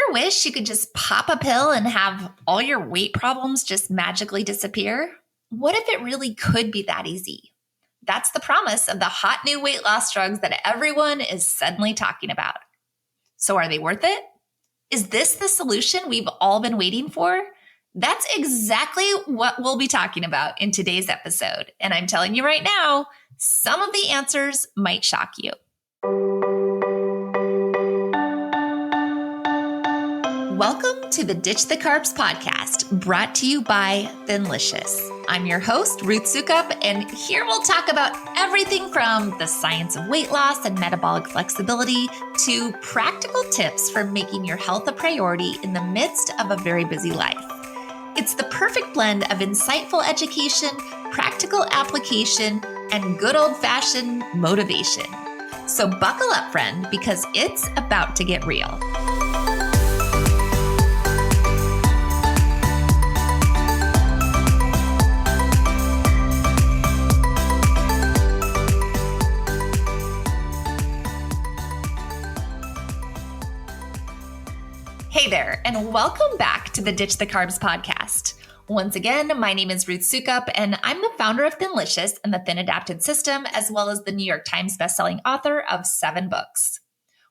ever wish you could just pop a pill and have all your weight problems just magically disappear? What if it really could be that easy? That's the promise of the hot new weight loss drugs that everyone is suddenly talking about. So are they worth it? Is this the solution we've all been waiting for? That's exactly what we'll be talking about in today's episode. And I'm telling you right now, some of the answers might shock you. Welcome to the Ditch the Carbs podcast, brought to you by Thinlicious. I'm your host, Ruth Sukup, and here we'll talk about everything from the science of weight loss and metabolic flexibility to practical tips for making your health a priority in the midst of a very busy life. It's the perfect blend of insightful education, practical application, and good old-fashioned motivation. So buckle up, friend, because it's about to get real. Hey there, and welcome back to the Ditch the Carbs podcast. Once again, my name is Ruth Sukup, and I'm the founder of Thinlicious and the Thin Adapted System, as well as the New York Times bestselling author of 7 books.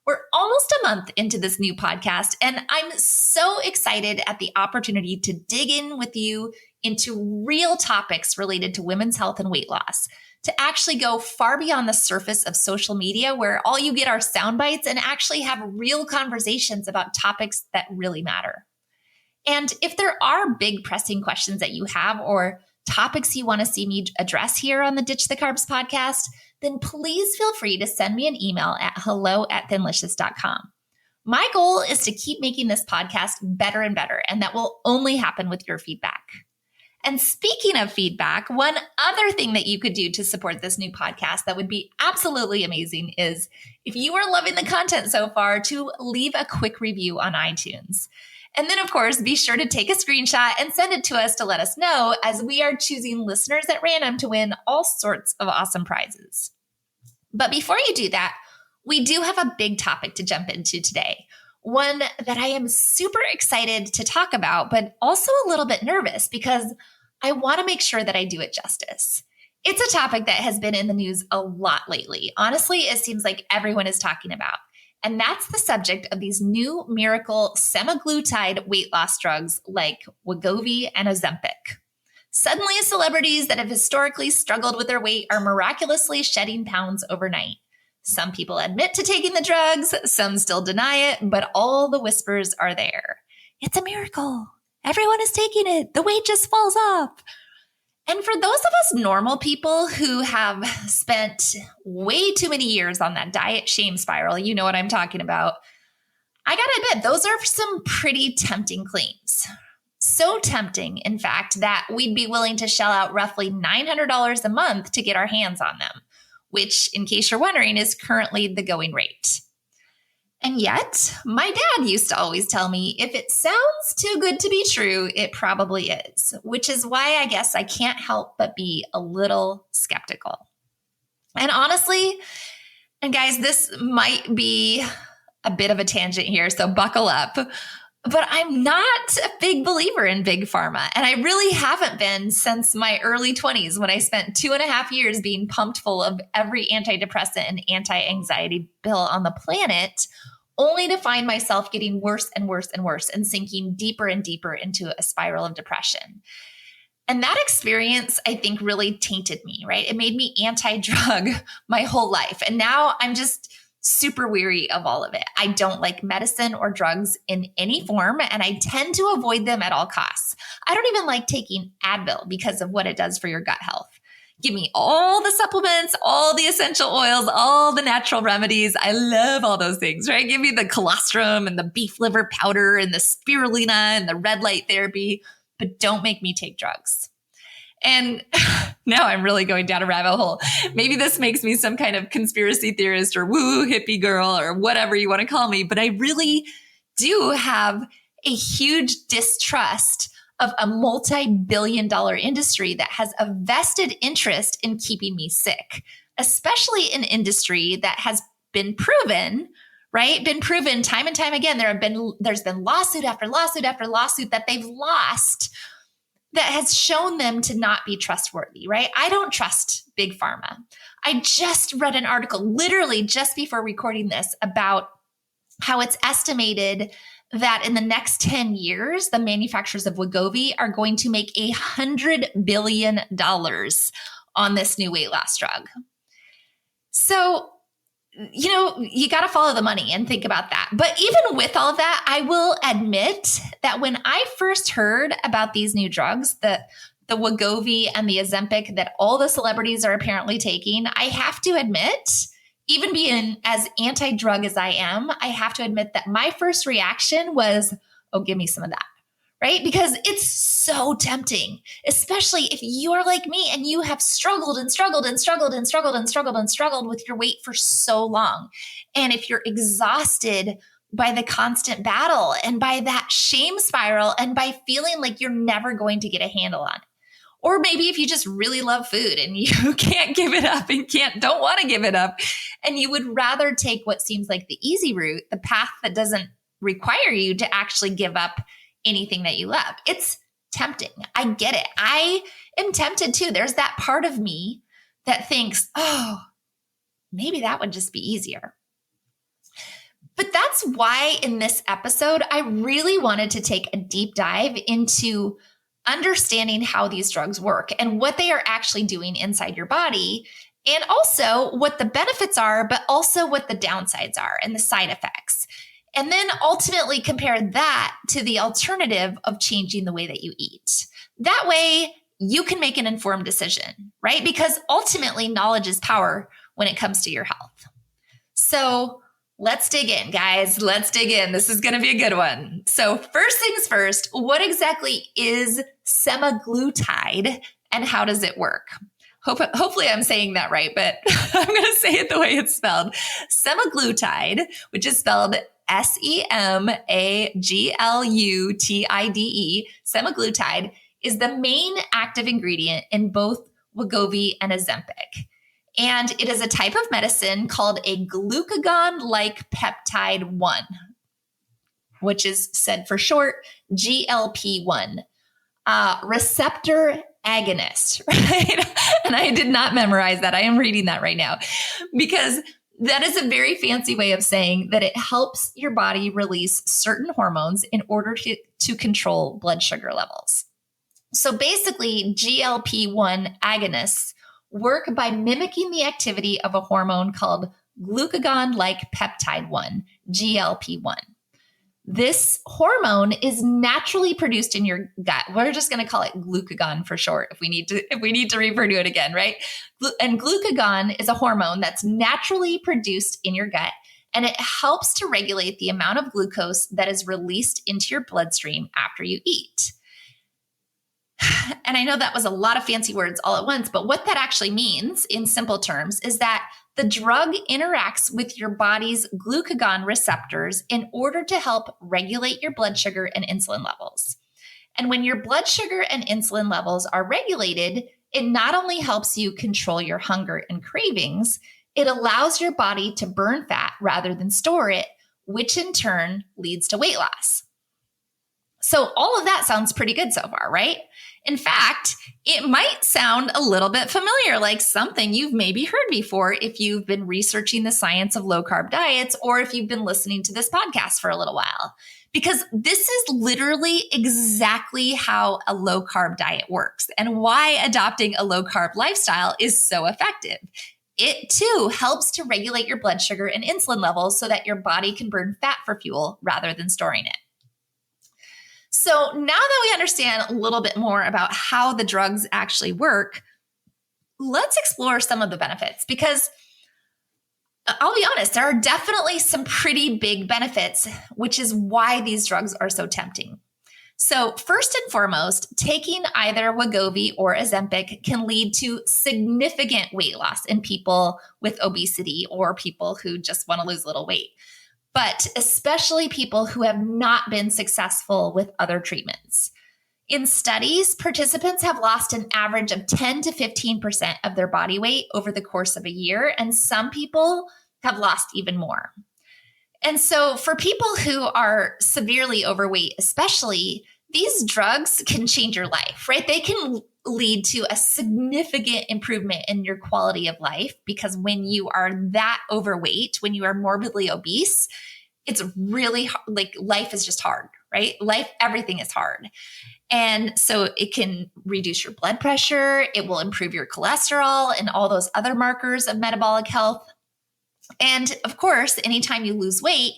We're almost a month into this new podcast, and I'm so excited at the opportunity to dig in with you into real topics related to women's health and weight loss, to actually go far beyond the surface of social media where all you get are sound bites and actually have real conversations about topics that really matter. And if there are big pressing questions that you have or topics you want to see me address here on the Ditch the Carbs podcast, then please feel free to send me an email at hello@thinlicious.com. My goal is to keep making this podcast better and better, and that will only happen with your feedback. And speaking of feedback, one other thing that you could do to support this new podcast that would be absolutely amazing is if you are loving the content so far, to leave a quick review on iTunes. And then, of course, be sure to take a screenshot and send it to us to let us know, as we are choosing listeners at random to win all sorts of awesome prizes. But before you do that, we do have a big topic to jump into today. One that I am super excited to talk about, but also a little bit nervous because I want to make sure that I do it justice. It's a topic that has been in the news a lot lately. Honestly, it seems like everyone is talking about. And that's the subject of these new miracle semaglutide weight loss drugs like Wegovy and Ozempic. Suddenly, celebrities that have historically struggled with their weight are miraculously shedding pounds overnight. Some people admit to taking the drugs, some still deny it, but all the whispers are there. It's a miracle. Everyone is taking it. The weight just falls off. And for those of us normal people who have spent way too many years on that diet shame spiral, you know what I'm talking about, I gotta admit, those are some pretty tempting claims. So tempting, in fact, that we'd be willing to shell out roughly $900 a month to get our hands on them, which, in case you're wondering, is currently the going rate. And yet, my dad used to always tell me, if it sounds too good to be true, it probably is, which is why I guess I can't help but be a little skeptical. And honestly, and guys, this might be a bit of a tangent here, so buckle up, but I'm not a big believer in big pharma. And I really haven't been since my early 20s, when I spent 2.5 years being pumped full of every antidepressant and anti-anxiety pill on the planet, only to find myself getting worse and worse and worse and sinking deeper and deeper into a spiral of depression. And that experience, I think, really tainted me, right? It made me anti-drug my whole life. And now I'm just super weary of all of it. I don't like medicine or drugs in any form, and I tend to avoid them at all costs. I don't even like taking Advil because of what it does for your gut health. Give me all the supplements, all the essential oils, all the natural remedies. I love all those things, right? Give me the colostrum and the beef liver powder and the spirulina and the red light therapy, but don't make me take drugs. And now I'm really going down a rabbit hole. Maybe this makes me some kind of conspiracy theorist or woo hippie girl or whatever you want to call me, but I really do have a huge distrust of a multi-billion-dollar industry that has a vested interest in keeping me sick, especially an industry that has been proven, right? Been proven time and time again. There's been lawsuit after lawsuit after lawsuit that they've lost that has shown them to not be trustworthy, right? I don't trust big pharma. I just read an article literally just before recording this about how it's estimated that in the next 10 years, the manufacturers of Wegovy are going to make $100 billion on this new weight loss drug. So, you got to follow the money and think about that. But even with all of that, I will admit that when I first heard about these new drugs, the Wegovy and the Ozempic that all the celebrities are apparently taking, I have to admit, even being as anti-drug as I am, I have to admit that my first reaction was, oh, give me some of that, right? Because it's so tempting, especially if you are like me and you have struggled and struggled and struggled and struggled and struggled and struggled with your weight for so long. And if you're exhausted by the constant battle and by that shame spiral and by feeling like you're never going to get a handle on it. Or maybe if you just really love food and you can't give it up and don't want to give it up, and you would rather take what seems like the easy route, the path that doesn't require you to actually give up anything that you love. It's tempting. I get it. I am tempted too. There's that part of me that thinks, oh, maybe that would just be easier. But that's why in this episode, I really wanted to take a deep dive into understanding how these drugs work and what they are actually doing inside your body, and also what the benefits are, but also what the downsides are and the side effects. And then ultimately compare that to the alternative of changing the way that you eat. That way you can make an informed decision, right? Because ultimately knowledge is power when it comes to your health. So let's dig in, guys. Let's dig in. This is going to be a good one. So first things first, what exactly is semaglutide and how does it work? Hopefully I'm saying that right, but I'm going to say it the way it's spelled. Semaglutide, which is spelled Semaglutide, semaglutide is the main active ingredient in both Wegovy and Ozempic. And it is a type of medicine called a glucagon-like peptide 1, which is said for short, GLP-1, receptor agonist, right? And I did not memorize that. I am reading that right now because that is a very fancy way of saying that it helps your body release certain hormones in order to control blood sugar levels. So basically, GLP-1 agonists work by mimicking the activity of a hormone called glucagon-like peptide 1, GLP-1. This hormone is naturally produced in your gut. We're just going to call it glucagon for short if we need to refer to it again, right? And glucagon is a hormone that's naturally produced in your gut, and it helps to regulate the amount of glucose that is released into your bloodstream after you eat. And I know that was a lot of fancy words all at once, but what that actually means in simple terms is that the drug interacts with your body's glucagon receptors in order to help regulate your blood sugar and insulin levels. And when your blood sugar and insulin levels are regulated, it not only helps you control your hunger and cravings, it allows your body to burn fat rather than store it, which in turn leads to weight loss. So all of that sounds pretty good so far, right? In fact, it might sound a little bit familiar, like something you've maybe heard before if you've been researching the science of low-carb diets or if you've been listening to this podcast for a little while. Because this is literally exactly how a low-carb diet works and why adopting a low-carb lifestyle is so effective. It too helps to regulate your blood sugar and insulin levels so that your body can burn fat for fuel rather than storing it. So now that we understand a little bit more about how the drugs actually work, let's explore some of the benefits because I'll be honest, there are definitely some pretty big benefits, which is why these drugs are so tempting. So first and foremost, taking either Wegovy or Ozempic can lead to significant weight loss in people with obesity or people who just want to lose a little weight. But especially people who have not been successful with other treatments. In studies, participants have lost an average of 10 to 15% of their body weight over the course of a year, and some people have lost even more. And so for people who are severely overweight, especially, these drugs can change your life, right? They can lead to a significant improvement in your quality of life, because when you are that overweight, when you are morbidly obese, it's really like life is just hard, right? Everything is hard. And so it can reduce your blood pressure. It will improve your cholesterol and all those other markers of metabolic health. And of course, anytime you lose weight,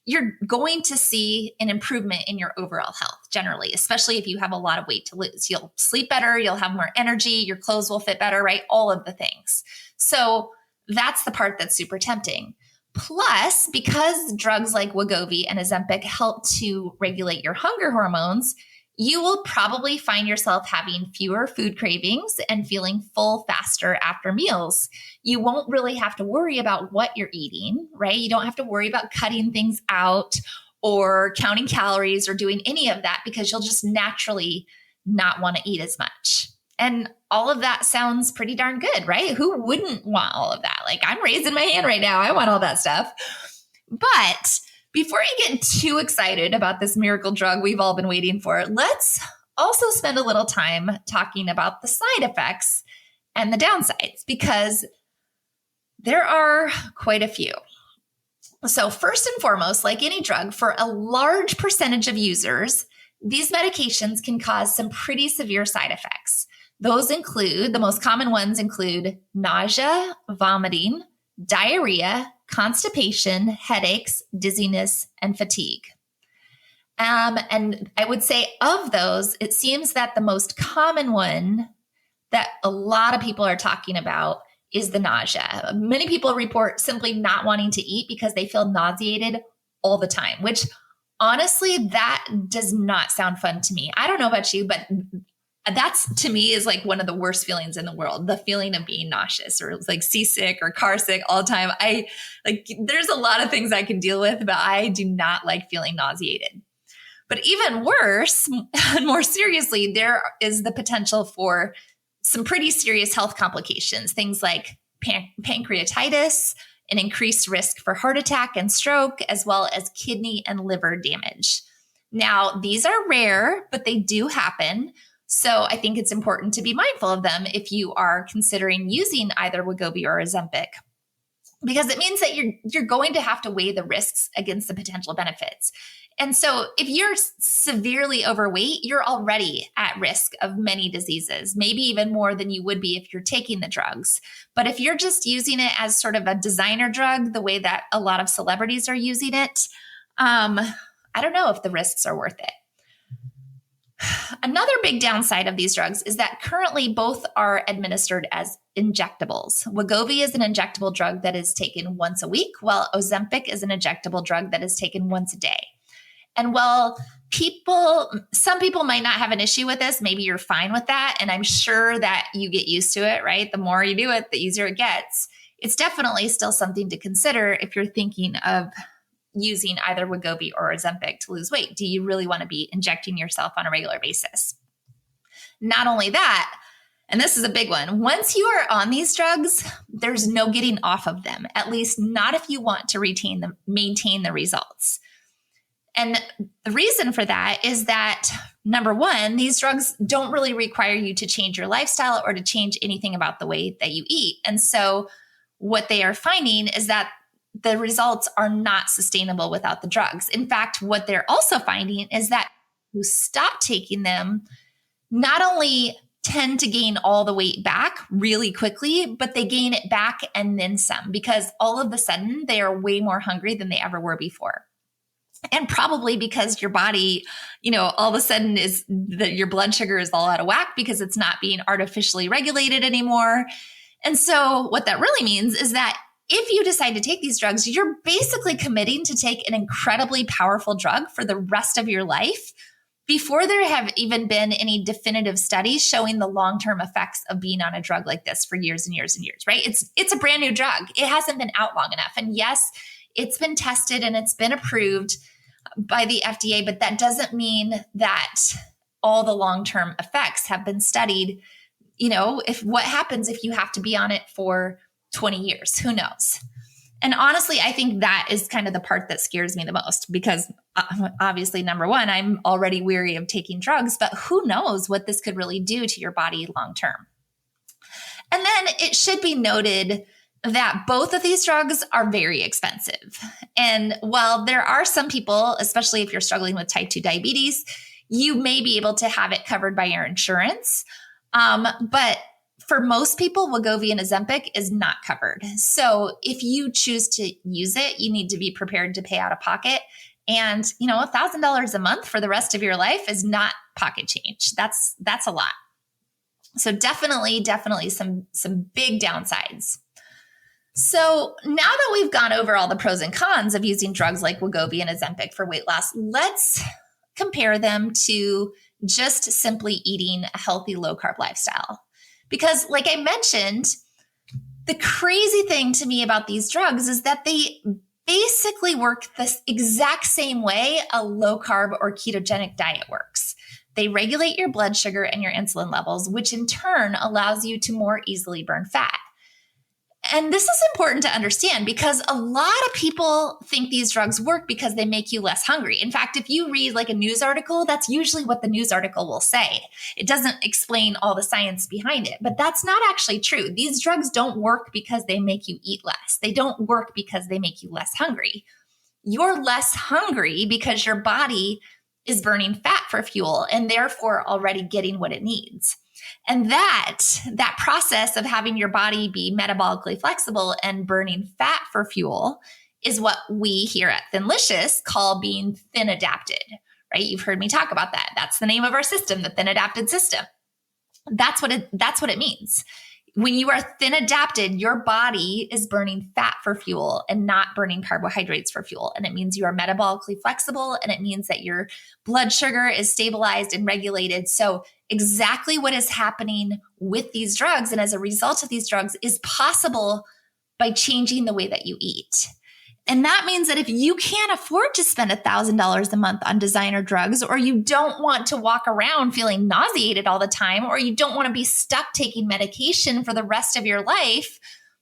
you're going to see an improvement in your overall health generally, especially if you have a lot of weight to lose. You'll sleep better, you'll have more energy, your clothes will fit better, right? All of the things. So that's the part that's super tempting. Plus, because drugs like Wegovy and Ozempic help to regulate your hunger hormones, you will probably find yourself having fewer food cravings and feeling full faster after meals. You won't really have to worry about what you're eating, right? You don't have to worry about cutting things out or counting calories or doing any of that, because you'll just naturally not want to eat as much. And all of that sounds pretty darn good, right? Who wouldn't want all of that? Like, I'm raising my hand right now. I want all that stuff. But before you get too excited about this miracle drug we've all been waiting for, let's also spend a little time talking about the side effects and the downsides, because there are quite a few. So first and foremost, like any drug, for a large percentage of users, these medications can cause some pretty severe side effects. Those include, the most common ones include nausea, vomiting, diarrhea, constipation, headaches, dizziness, and fatigue. And I would say of those, it seems that the most common one that a lot of people are talking about is the nausea. Many people report simply not wanting to eat because they feel nauseated all the time, which honestly, that does not sound fun to me. I don't know about you, but that's, to me, is like one of the worst feelings in the world, the feeling of being nauseous or like seasick or car sick all the time. There's a lot of things I can deal with, but I do not like feeling nauseated. But even worse, and more seriously, there is the potential for some pretty serious health complications, things like pancreatitis, an increased risk for heart attack and stroke, as well as kidney and liver damage. Now, these are rare, but they do happen. So I think it's important to be mindful of them if you are considering using either Wegovy or Ozempic, because it means that you're going to have to weigh the risks against the potential benefits. And so if you're severely overweight, you're already at risk of many diseases, maybe even more than you would be if you're taking the drugs. But if you're just using it as sort of a designer drug, the way that a lot of celebrities are using it, I don't know if the risks are worth it. Another big downside of these drugs is that currently both are administered as injectables. Wegovy is an injectable drug that is taken once a week, while Ozempic is an injectable drug that is taken once a day. And while some people might not have an issue with this, maybe you're fine with that. And I'm sure that you get used to it, right? The more you do it, the easier it gets. It's definitely still something to consider if you're thinking of using either Wegovy or Ozempic to lose weight. Do you really want to be injecting yourself on a regular basis? Not only that, and this is a big one, once you are on these drugs, there's no getting off of them, at least not if you want to maintain the results. And the reason for that is that, number one, these drugs don't really require you to change your lifestyle or to change anything about the way that you eat. And so what they are finding is that the results are not sustainable without the drugs. In fact, what they're also finding is that who stop taking them not only tend to gain all the weight back really quickly, but they gain it back and then some, because all of a sudden they are way more hungry than they ever were before. And probably because your body, all of a sudden your blood sugar is all out of whack because it's not being artificially regulated anymore. And so what that really means is that if you decide to take these drugs, you're basically committing to take an incredibly powerful drug for the rest of your life before there have even been any definitive studies showing the long-term effects of being on a drug like this for years and years and years, right? It's a brand new drug. It hasn't been out long enough. And yes, it's been tested and it's been approved by the FDA, but that doesn't mean that all the long-term effects have been studied. What happens if you have to be on it for 20 years, who knows? And honestly, I think that is kind of the part that scares me the most because obviously, number one, I'm already weary of taking drugs, but who knows what this could really do to your body long term. And then it should be noted that both of these drugs are very expensive. And while there are some people, especially if you're struggling with type 2 diabetes, you may be able to have it covered by your insurance. But for most people, Wegovy and Ozempic is not covered. So if you choose to use it, you need to be prepared to pay out of pocket. And, $1,000 a month for the rest of your life is not pocket change. That's a lot. So definitely some big downsides. So now that we've gone over all the pros and cons of using drugs like Wegovy and Ozempic for weight loss, let's compare them to just simply eating a healthy low-carb lifestyle. Because like I mentioned, the crazy thing to me about these drugs is that they basically work the exact same way a low-carb or ketogenic diet works. They regulate your blood sugar and your insulin levels, which in turn allows you to more easily burn fat. And this is important to understand because a lot of people think these drugs work because they make you less hungry. In fact, if you read like a news article, that's usually what the news article will say. It doesn't explain all the science behind it, but that's not actually true. These drugs don't work because they make you eat less. They don't work because they make you less hungry. You're less hungry because your body is burning fat for fuel and therefore already getting what it needs. And that process of having your body be metabolically flexible and burning fat for fuel is what we here at Thinlicious call being thin adapted, right? You've heard me talk about that. That's the name of our system, the thin adapted system. That's what it means. When you are thin adapted, your body is burning fat for fuel and not burning carbohydrates for fuel. And it means you are metabolically flexible, and it means that your blood sugar is stabilized and regulated. So exactly what is happening with these drugs and as a result of these drugs is possible by changing the way that you eat. And that means that if you can't afford to spend $1,000 a month on designer drugs, or you don't want to walk around feeling nauseated all the time, or you don't want to be stuck taking medication for the rest of your life,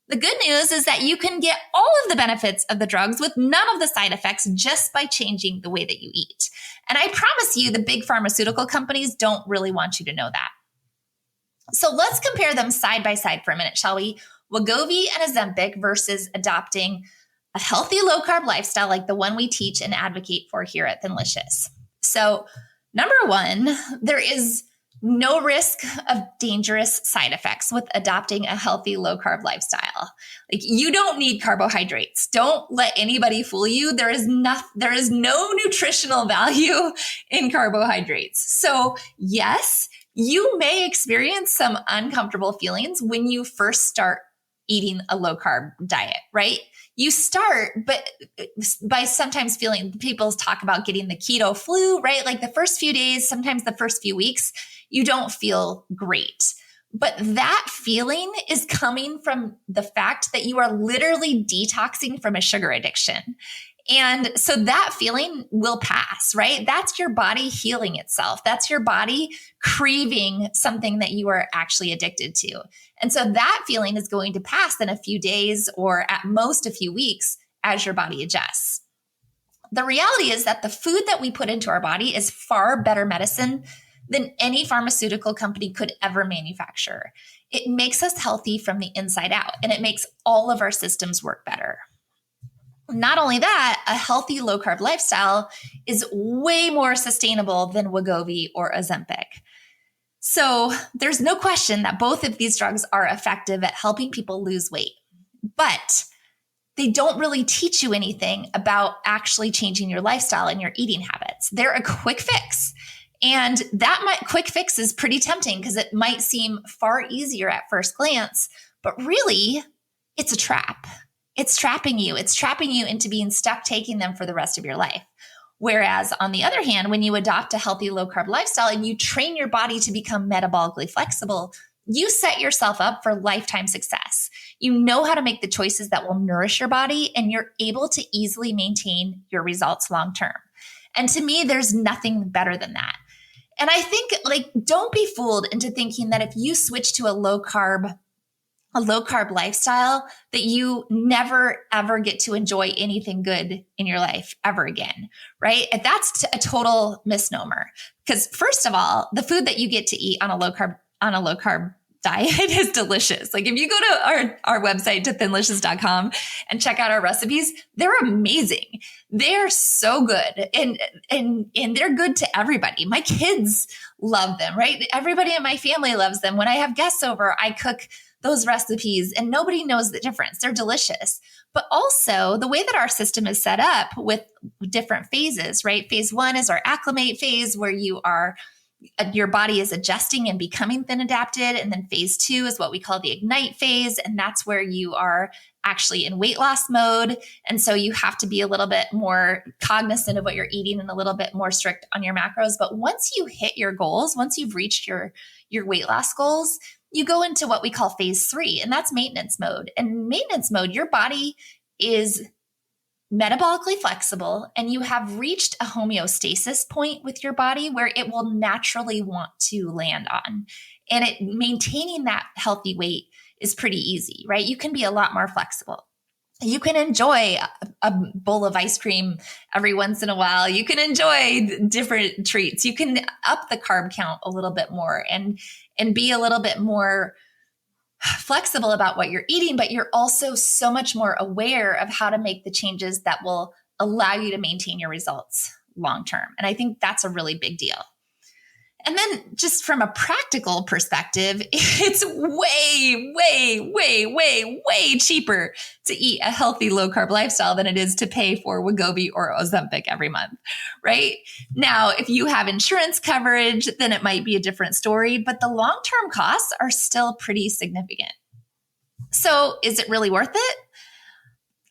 the good news is that you can get all of the benefits of the drugs with none of the side effects just by changing the way that you eat. And I promise you, the big pharmaceutical companies don't really want you to know that. So let's compare them side by side for a minute, shall we? Wegovy and Ozempic versus adopting a healthy low-carb lifestyle like the one we teach and advocate for here at Thinlicious. So number one, there is no risk of dangerous side effects with adopting a healthy low-carb lifestyle. Like, you don't need carbohydrates. Don't let anybody fool you. There is no nutritional value in carbohydrates. So yes, you may experience some uncomfortable feelings when you first start eating a low-carb diet, right? You start, but by sometimes feeling, people talk about getting the keto flu, right? Like the first few days, sometimes the first few weeks, you don't feel great. But that feeling is coming from the fact that you are literally detoxing from a sugar addiction. And so that feeling will pass, right? That's your body healing itself. That's your body craving something that you are actually addicted to. And so that feeling is going to pass in a few days or at most a few weeks as your body adjusts. The reality is that the food that we put into our body is far better medicine than any pharmaceutical company could ever manufacture. It makes us healthy from the inside out, and it makes all of our systems work better. Not only that, a healthy low-carb lifestyle is way more sustainable than Wegovy or Ozempic. So there's no question that both of these drugs are effective at helping people lose weight, but they don't really teach you anything about actually changing your lifestyle and your eating habits. They're a quick fix. And that quick fix is pretty tempting because it might seem far easier at first glance, but really it's a trap. It's trapping you. It's trapping you into being stuck taking them for the rest of your life. Whereas on the other hand, when you adopt a healthy low carb lifestyle and you train your body to become metabolically flexible, you set yourself up for lifetime success. You know how to make the choices that will nourish your body, and you're able to easily maintain your results long term. And to me, there's nothing better than that. And I think, don't be fooled into thinking that if you switch to a low carb a low carb lifestyle that you never, ever get to enjoy anything good in your life ever again, right? And that's a total misnomer. Because first of all, the food that you get to eat on a low carb diet is delicious. Like if you go to our website to thinlicious.com and check out our recipes, they're amazing. They're so good. And they're good to everybody. My kids love them, right? Everybody in my family loves them. When I have guests over, I cook those recipes and nobody knows the difference. They're delicious. But also the way that our system is set up with different phases, right? Phase 1 is our acclimate phase where your body is adjusting and becoming thin adapted. And then phase 2 is what we call the ignite phase. And that's where you are actually in weight loss mode. And so you have to be a little bit more cognizant of what you're eating and a little bit more strict on your macros. But once you hit your goals, once you've reached your weight loss goals, you go into what we call phase 3, and that's maintenance mode. And maintenance mode, your body is metabolically flexible and you have reached a homeostasis point with your body where it will naturally want to land on. And maintaining that healthy weight is pretty easy, right? You can be a lot more flexible. You can enjoy a bowl of ice cream every once in a while. You can enjoy different treats. You can up the carb count a little bit more and be a little bit more flexible about what you're eating, but you're also so much more aware of how to make the changes that will allow you to maintain your results long term. And I think that's a really big deal. And then just from a practical perspective, it's way, way, way, way, way cheaper to eat a healthy low carb lifestyle than it is to pay for Wegovy or Ozempic every month, right? Now, if you have insurance coverage, then it might be a different story, but the long-term costs are still pretty significant. So is it really worth it?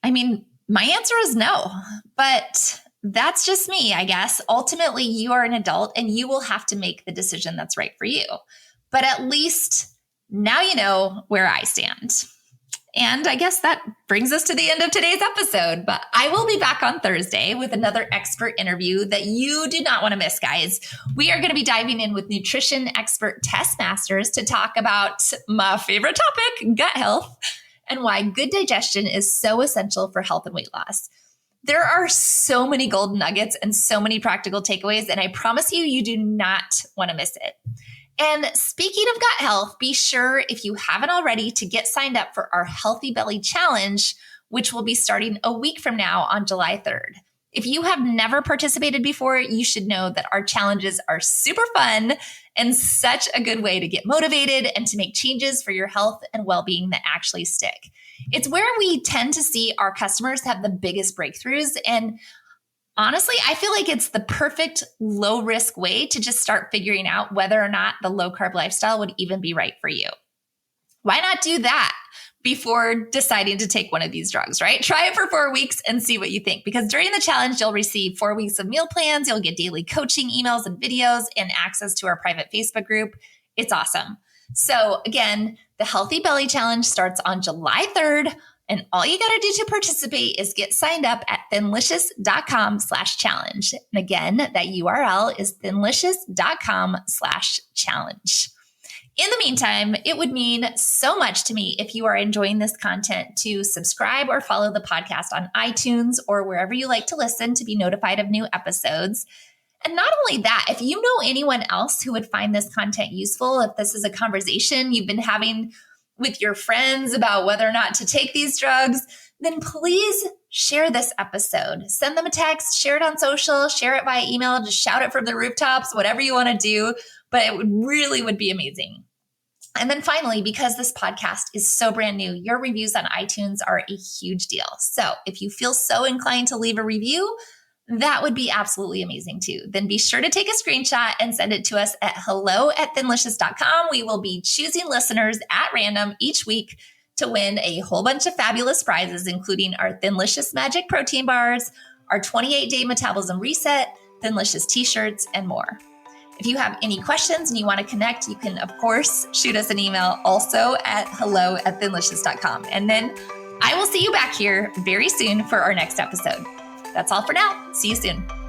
I mean, my answer is no, but that's just me, I guess. Ultimately, you are an adult and you will have to make the decision that's right for you. But at least now you know where I stand. And I guess that brings us to the end of today's episode. But I will be back on Thursday with another expert interview that you do not want to miss, guys. We are going to be diving in with nutrition expert Tess Masters to talk about my favorite topic, gut health, and why good digestion is so essential for health and weight loss. There are so many golden nuggets and so many practical takeaways, and I promise you, you do not want to miss it. And speaking of gut health, be sure, if you haven't already, to get signed up for our Healthy Belly Challenge, which will be starting a week from now on July 3rd. If you have never participated before, you should know that our challenges are super fun and such a good way to get motivated and to make changes for your health and well-being that actually stick. It's where we tend to see our customers have the biggest breakthroughs. And honestly, I feel like it's the perfect low risk way to just start figuring out whether or not the low carb lifestyle would even be right for you. Why not do that before deciding to take one of these drugs, right? Try it for 4 weeks and see what you think. Because during the challenge, you'll receive 4 weeks of meal plans. You'll get daily coaching emails and videos and access to our private Facebook group. It's awesome. So again, the Healthy Belly Challenge starts on July 3rd. And all you got to do to participate is get signed up at thinlicious.com/challenge. And again, that URL is thinlicious.com/challenge. In the meantime, it would mean so much to me if you are enjoying this content to subscribe or follow the podcast on iTunes or wherever you like to listen to be notified of new episodes. And not only that, if you know anyone else who would find this content useful, if this is a conversation you've been having with your friends about whether or not to take these drugs, then please share this episode. Send them a text, share it on social, share it via email, just shout it from the rooftops, whatever you want to do. But it would be amazing. And then finally, because this podcast is so brand new, your reviews on iTunes are a huge deal. So if you feel so inclined to leave a review, that would be absolutely amazing too. Then be sure to take a screenshot and send it to us at hello@thinlicious.com. We will be choosing listeners at random each week to win a whole bunch of fabulous prizes, including our Thinlicious Magic Protein Bars, our 28-day Metabolism Reset, Thinlicious T-shirts, and more. If you have any questions and you want to connect, you can, of course, shoot us an email also at hello@thinlicious.com. And then I will see you back here very soon for our next episode. That's all for now. See you soon.